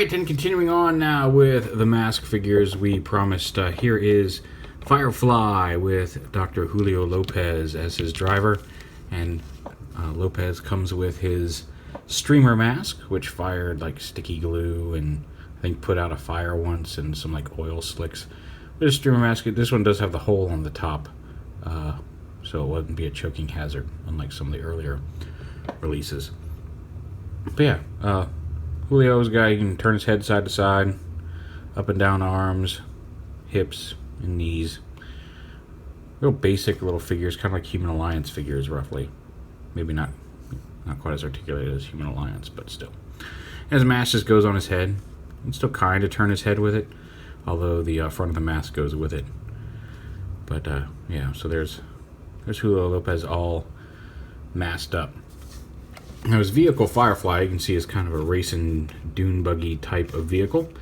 Alright, and continuing on now with the M.A.S.K figures, we promised here is Firefly with Dr. Julio Lopez as his driver, and Lopez comes with his streamer mask, which fired like sticky glue and I think put out a fire once and some like oil slicks. With a streamer mask, this one does have the hole on the top, so it wouldn't be a choking hazard, unlike some of the earlier releases. But yeah, Julio's guy, you can turn his head side to side, up and down arms, hips, and knees. Real basic little figures, kind of like Human Alliance figures, roughly. Maybe not quite as articulated as Human Alliance, but still. And his mask just goes on his head. You can still kind of turn his head with it, although the front of the mask goes with it. But yeah, so there's Julio Lopez all masked up. Now his vehicle, Firefly, you can see is kind of a racing dune buggy type of vehicle.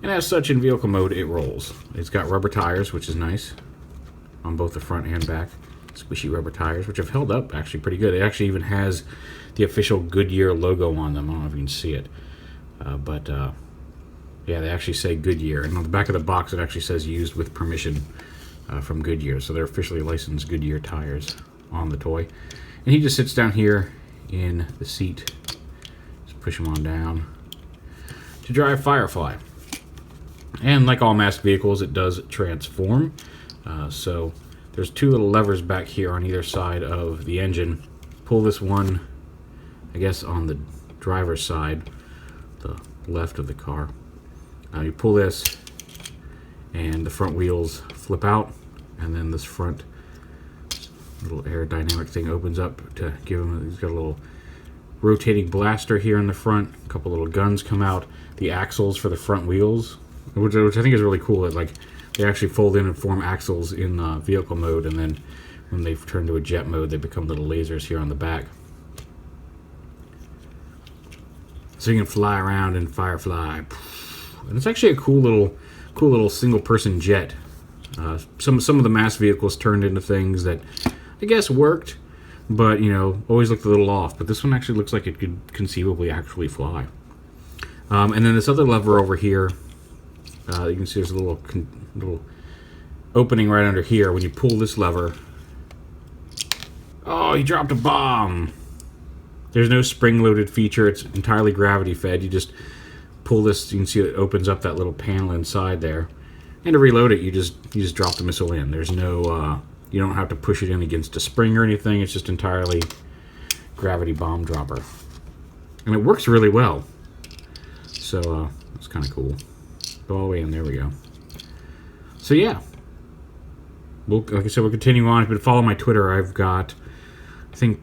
And as such, in vehicle mode, it rolls. It's got rubber tires, which is nice, on both the front and back. Squishy rubber tires, which have held up actually pretty good. It actually even has the official Goodyear logo on them. I don't know if you can see it. Yeah, they actually say Goodyear. And on the back of the box, it actually says used with permission from Goodyear. So they're officially licensed Goodyear tires on the toy. And he just sits down here in the seat. Just push him on down to drive Firefly. And like all M.A.S.K vehicles, it does transform. So there's two little levers back here on either side of the engine. Pull this one, I guess, on the driver's side, the left of the car. You pull this, and the front wheels flip out, and then this front little aerodynamic thing opens up to give him. He's got a little rotating blaster here in the front. A couple little guns come out. The axles for the front wheels, which I think is really cool. That like they actually fold in and form axles in vehicle mode, and then when they turn to a jet mode, they become little lasers here on the back. So you can fly around in Firefly, and it's actually a cool little single-person jet. Some of the M.A.S.K vehicles turned into things that I guess worked, but you know, always looked a little off. But this one actually looks like it could conceivably actually fly. And then this other lever over here, you can see there's a little opening right under here. When you pull this lever, oh, he dropped a bomb. There's no spring-loaded feature. It's entirely gravity-fed. You just pull this. You can see it opens up that little panel inside there. And to reload it, you just drop the missile in. There's no, you don't have to push it in against a spring or anything. It's just entirely gravity bomb dropper, and it works really well. So it's kind of cool. Go all the way in. There we go. So yeah, like I said, we'll continue on. If you follow my Twitter, I've got, I think,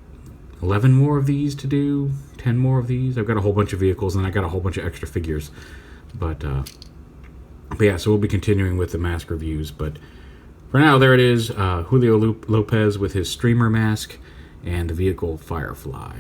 11 more of these to do. 10 more of these. I've got a whole bunch of vehicles, and I got a whole bunch of extra figures. But yeah, so we'll be continuing with the M.A.S.K reviews. But for now, there it is. Julio Lopez with his streamer M.A.S.K and the vehicle Firefly.